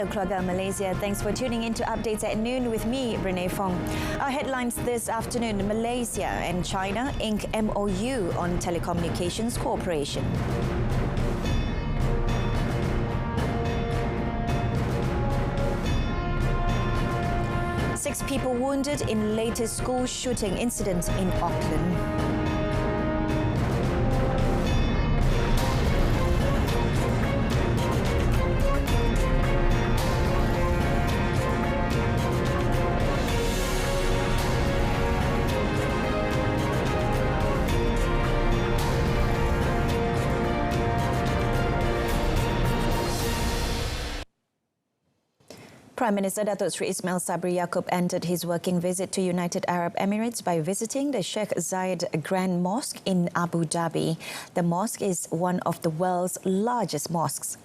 Hello, keluarga Malaysia. Thanks for tuning in to Updates at Noon with me, Renee Fong. Our headlines this afternoon: Malaysia and China ink MOU on Telecommunications Cooperation. Six people wounded in latest school shooting incident in Auckland. Prime Minister Datuk Seri Ismail Sabri Yaakob ended his working visit to United Arab Emirates by visiting the Sheikh Zayed Grand Mosque in Abu Dhabi. The mosque is one of the world's largest mosques.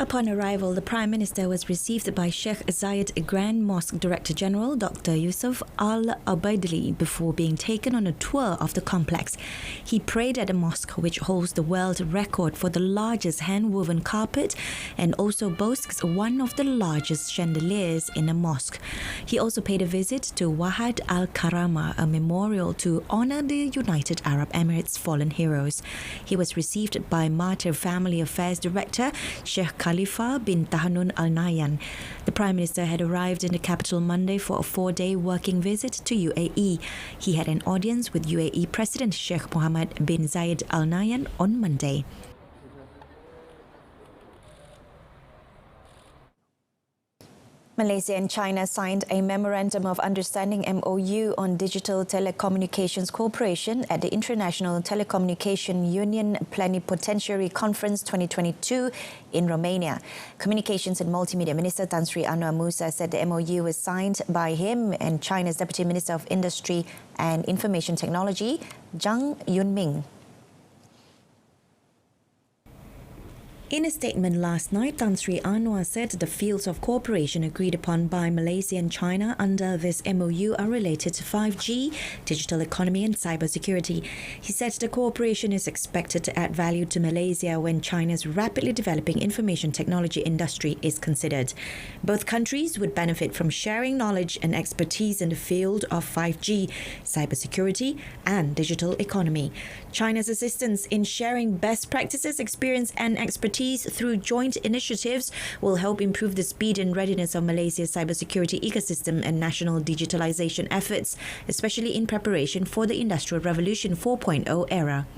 Upon arrival, the Prime Minister was received by Sheikh Zayed Grand Mosque Director General Dr. Yusuf Al-Ubaidli before being taken on a tour of the complex. He prayed at the mosque, which holds the world record for the largest hand-woven carpet and also boasts one of the largest chandeliers in a mosque. He also paid a visit to Wahad Al-Karama, a memorial to honour the United Arab Emirates' fallen heroes. He was received by Mater Family Affairs Director Sheikh Khalifa bin Tahanun Al Nahyan. The Prime Minister had arrived in the capital Monday for a 4-day working visit to UAE. He had an audience with UAE President Sheikh Mohammed bin Zayed Al Nahyan on Monday. Malaysia and China signed a Memorandum of Understanding MOU on Digital Telecommunications Cooperation at the International Telecommunication Union Plenipotentiary Conference 2022 in Romania. Communications and Multimedia Minister Tan Sri Anwar Musa said the MOU was signed by him and China's Deputy Minister of Industry and Information Technology, Zhang Yunming. In a statement last night, Tan Sri Anwar said the fields of cooperation agreed upon by Malaysia and China under this MOU are related to 5G, digital economy and cybersecurity. He said the cooperation is expected to add value to Malaysia when China's rapidly developing information technology industry is considered. Both countries would benefit from sharing knowledge and expertise in the field of 5G, cybersecurity and digital economy. China's assistance in sharing best practices, experience and expertise through joint initiatives will help improve the speed and readiness of Malaysia's cybersecurity ecosystem and national digitalization efforts, especially in preparation for the Industrial Revolution 4.0 era.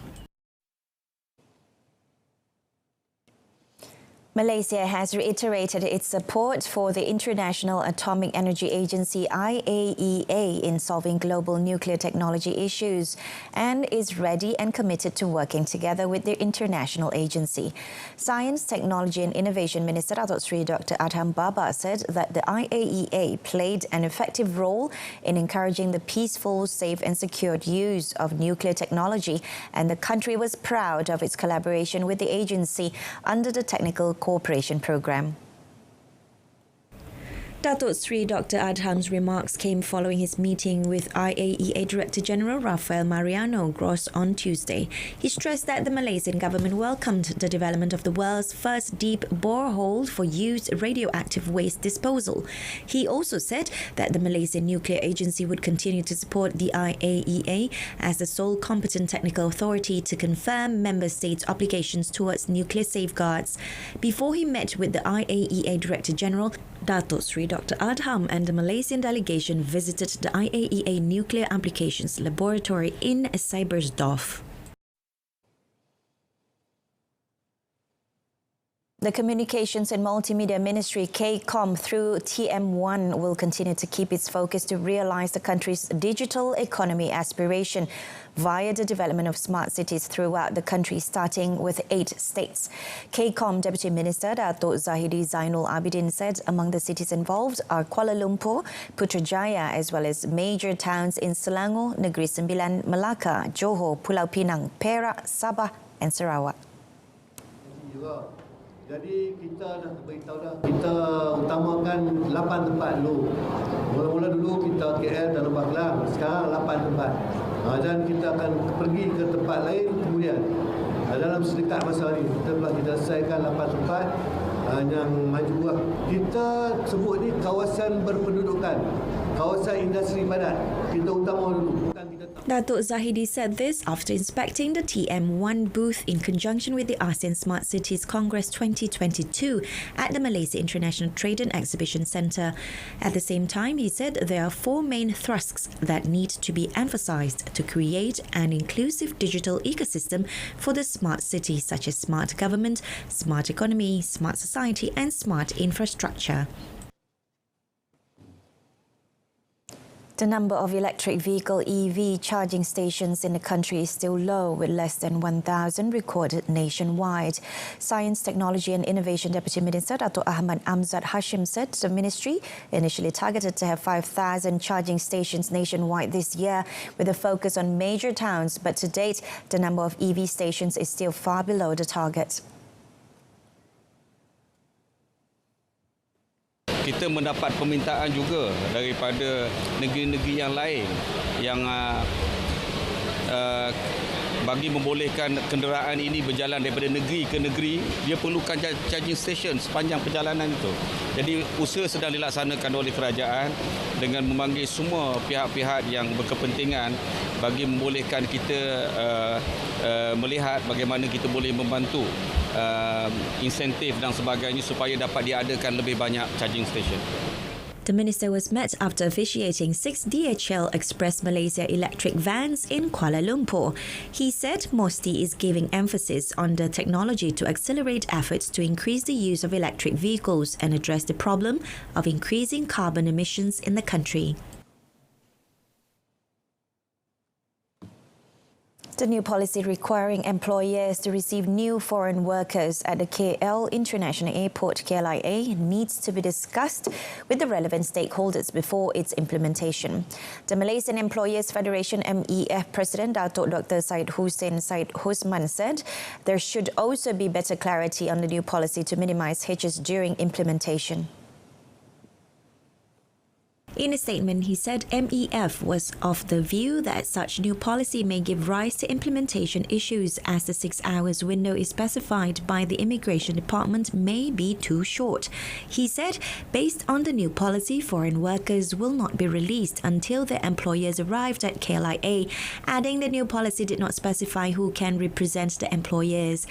Malaysia has reiterated its support for the International Atomic Energy Agency IAEA in solving global nuclear technology issues and is ready and committed to working together with the international agency. Science, Technology and Innovation Minister Datuk Seri Dr. Adham Baba said that the IAEA played an effective role in encouraging the peaceful, safe and secured use of nuclear technology, and the country was proud of its collaboration with the agency under the Technical Cooperation Programme. Datuk Seri Dr. Adham's remarks came following his meeting with IAEA Director General Rafael Mariano Gross on Tuesday. He stressed that the Malaysian government welcomed the development of the world's first deep borehole for used radioactive waste disposal. He also said that the Malaysian Nuclear Agency would continue to support the IAEA as the sole competent technical authority to confirm member states' obligations towards nuclear safeguards. Before he met with the IAEA Director General, Datuk Seri Dr. Adham and the Malaysian delegation visited the IAEA Nuclear Applications Laboratory in Cybersdorf. The Communications and Multimedia Ministry, KCOM, through TM1, will continue to keep its focus to realise the country's digital economy aspiration via the development of smart cities throughout the country, starting with 8 states. KCOM Deputy Minister Datuk Zahidi Zainul Abidin said among the cities involved are Kuala Lumpur, Putrajaya, as well as major towns in Selangor, Negeri Sembilan, Melaka, Johor, Pulau Pinang, Perak, Sabah and Sarawak. Jadi kita dah beritahu dah, kita utamakan 8 tempat dulu. Mula-mula dulu kita KL dan Lembah Kelang, sekarang 8 tempat. Dan kita akan pergi ke tempat lain kemudian. dalam sedekat masa ini kita telah selesaikan 8 tempat yang maju. Kita sebut ni kawasan berpendudukan, kawasan industri padat. Kita utama dulu. Datuk Zahidi said this after inspecting the TM1 booth in conjunction with the ASEAN Smart Cities Congress 2022 at the Malaysia International Trade and Exhibition Centre. At the same time, he said there are 4 main thrusts that need to be emphasised to create an inclusive digital ecosystem for the smart cities, such as smart government, smart economy, smart society and smart infrastructure. The number of electric vehicle EV charging stations in the country is still low, with less than 1,000 recorded nationwide. Science, Technology and Innovation Deputy Minister Dato' Ahmad Amzad Hashim said the ministry initially targeted to have 5,000 charging stations nationwide this year, with a focus on major towns, but to date, the number of EV stations is still far below the target. Kita mendapat permintaan juga daripada negeri-negeri yang lain yang bagi membolehkan kenderaan ini berjalan daripada negeri ke negeri, dia perlukan charging station sepanjang perjalanan itu. Jadi usaha sedang dilaksanakan oleh kerajaan dengan memanggil semua pihak-pihak yang berkepentingan bagi membolehkan kita melihat bagaimana kita boleh membantu insentif dan sebagainya supaya dapat diadakan lebih banyak charging station. The minister was met after officiating 6 DHL Express Malaysia electric vans in Kuala Lumpur. He said Mosque is giving emphasis on the technology to accelerate efforts to increase the use of electric vehicles and address the problem of increasing carbon emissions in the country. The new policy requiring employers to receive new foreign workers at the KL International Airport (KLIA) needs to be discussed with the relevant stakeholders before its implementation. The Malaysian Employers Federation (MEF) President Datuk Dr. Syed Husman said there should also be better clarity on the new policy to minimise hitches during implementation. In a statement, he said MEF was of the view that such new policy may give rise to implementation issues, as the 6 hours window is specified by the Immigration Department may be too short. He said, based on the new policy, foreign workers will not be released until their employers arrived at KLIA, adding the new policy did not specify who can represent the employers.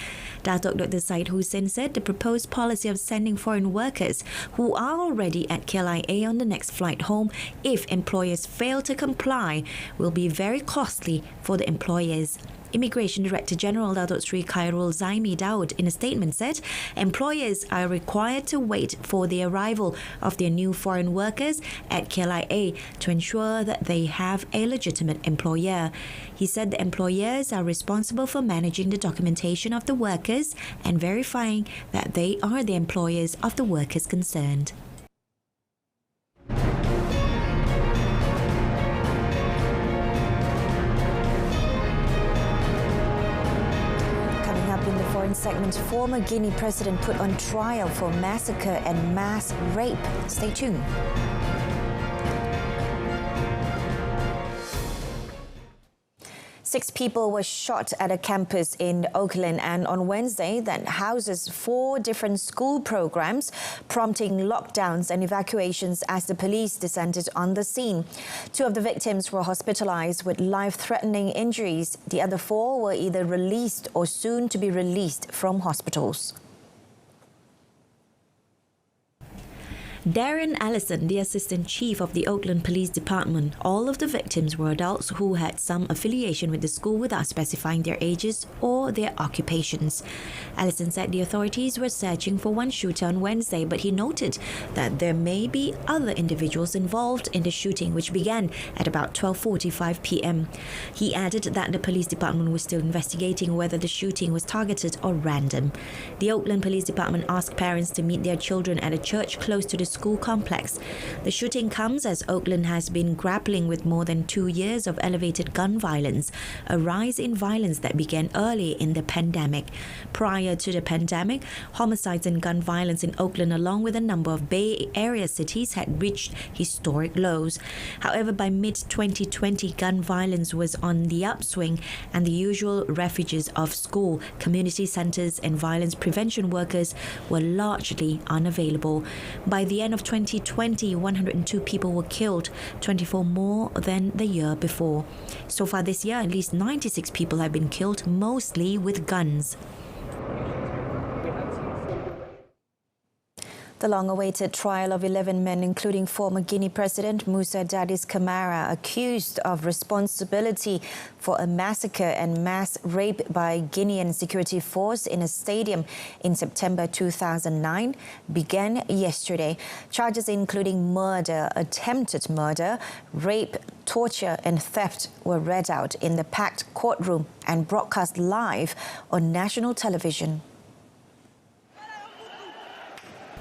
Datuk Dr. Syed Hussein said the proposed policy of sending foreign workers who are already at KLIA on the next flight home, if employers fail to comply, will be very costly for the employers. Immigration Director General Datuk Sri Khairul Zaimi Daud in a statement said employers are required to wait for the arrival of their new foreign workers at KLIA to ensure that they have a legitimate employer. He said the employers are responsible for managing the documentation of the workers and verifying that they are the employers of the workers concerned. In the foreign segment, former Guinea president put on trial for massacre and mass rape. Stay tuned. Six people were shot at a campus in Auckland and on Wednesday that houses 4 different school programs, prompting lockdowns and evacuations as the police descended on the scene. 2 of the victims were hospitalized with life-threatening injuries. The other 4 were either released or soon to be released from hospitals. Darren Allison, the Assistant Chief of the Auckland Police Department, all of the victims were adults who had some affiliation with the school without specifying their ages or their occupations. Allison said the authorities were searching for one shooter on Wednesday, but he noted that there may be other individuals involved in the shooting, which began at about 12:45 p.m. He added that the police department was still investigating whether the shooting was targeted or random. The Auckland Police Department asked parents to meet their children at a church close to the school school complex. The shooting comes as Auckland has been grappling with more than 2 years of elevated gun violence, a rise in violence that began early in the pandemic. Prior to the pandemic, homicides and gun violence in Auckland, along with a number of Bay Area cities, had reached historic lows. However, by mid-2020, gun violence was on the upswing, and the usual refuges of school, community centres and violence prevention workers were largely unavailable. By the end of 2020, 102 people were killed, 24 more than the year before. So far this year, at least 96 people have been killed, mostly with guns. The long-awaited trial of 11 men, including former Guinea President Moussa Dadis Camara, accused of responsibility for a massacre and mass rape by Guinean security force in a stadium in September 2009, began yesterday. Charges including murder, attempted murder, rape, torture and theft were read out in the packed courtroom and broadcast live on national television.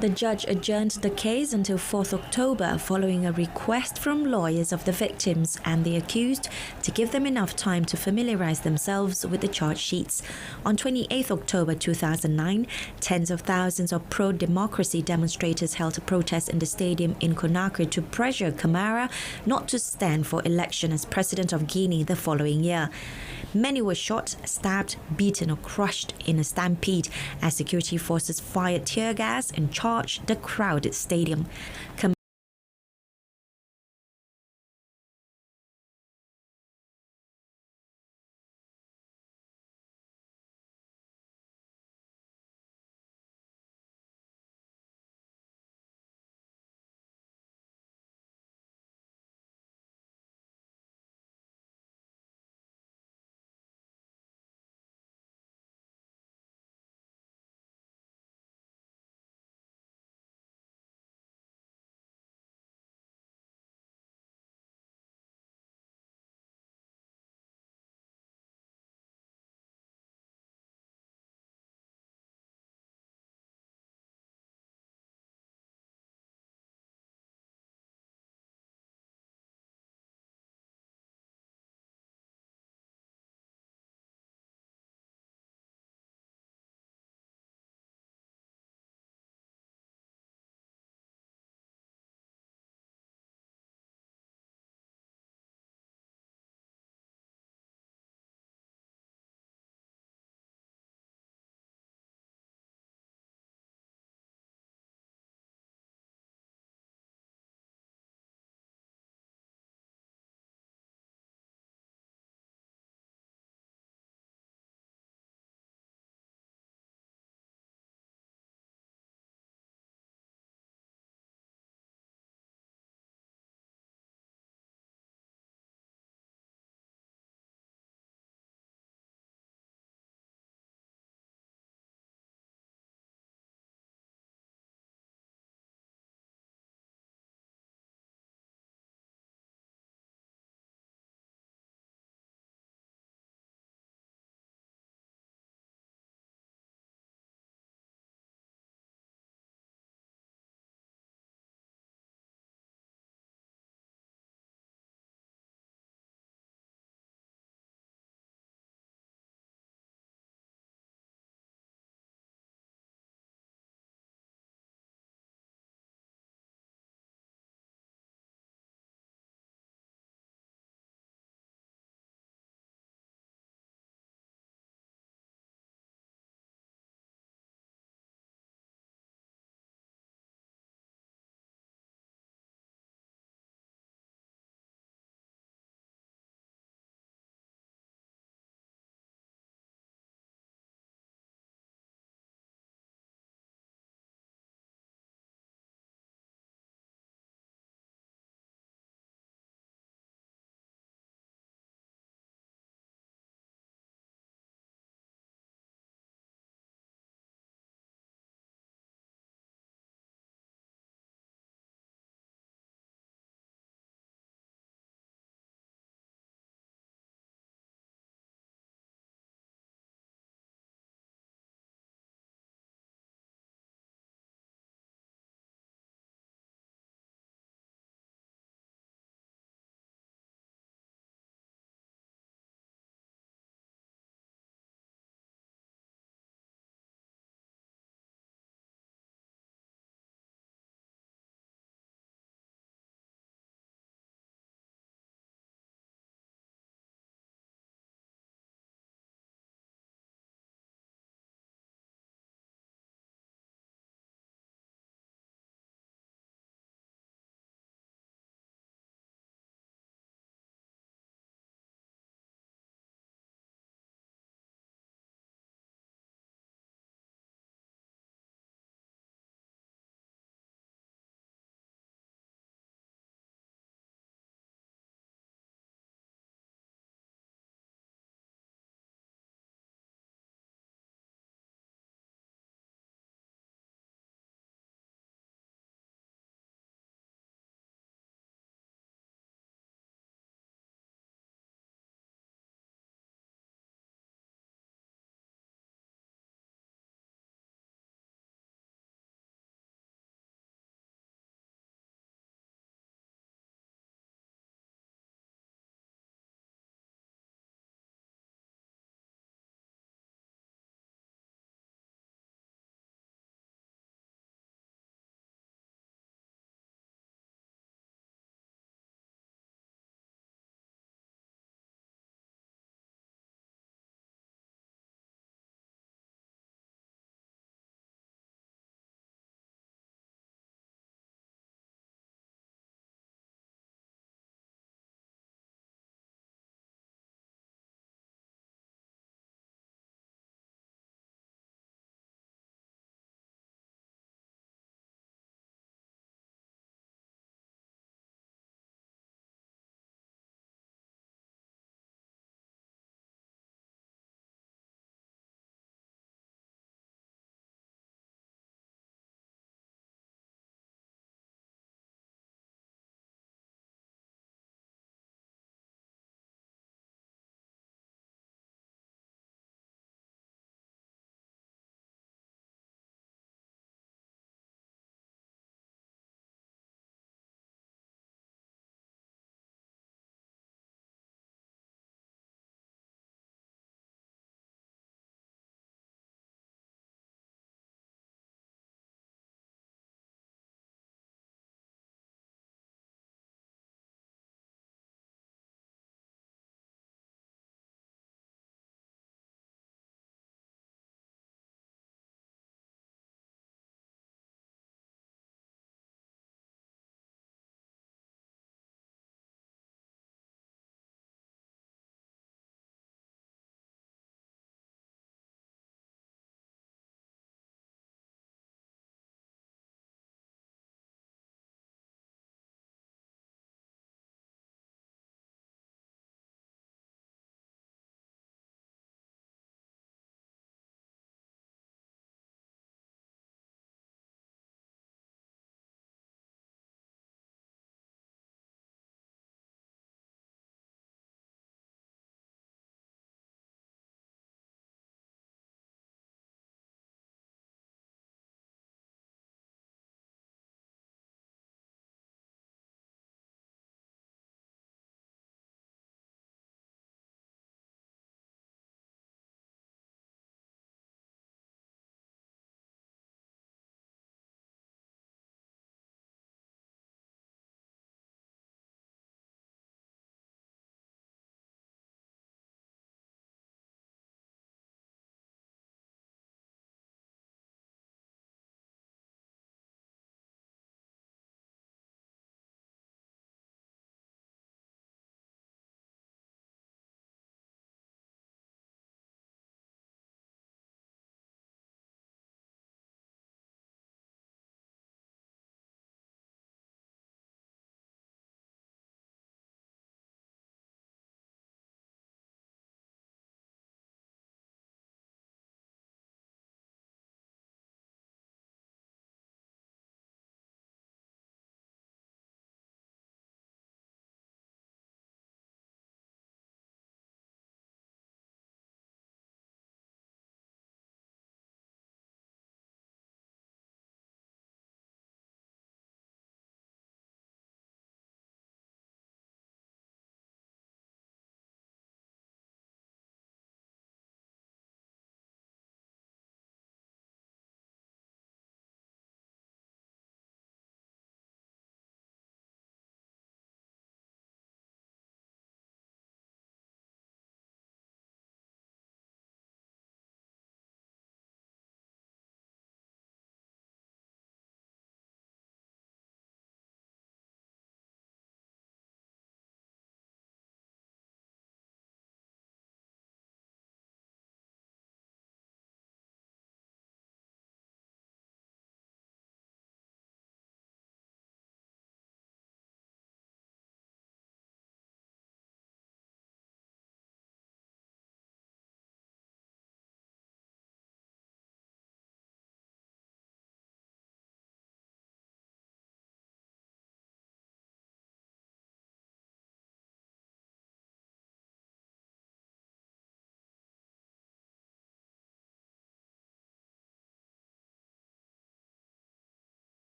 The judge adjourned the case until 4th October following a request from lawyers of the victims and the accused to give them enough time to familiarise themselves with the charge sheets. On 28th October 2009, tens of thousands of pro-democracy demonstrators held a protest in the stadium in Conakry to pressure Camara not to stand for election as president of Guinea the following year. Many were shot, stabbed, beaten or crushed in a stampede as security forces fired tear gas and charged the crowded stadium.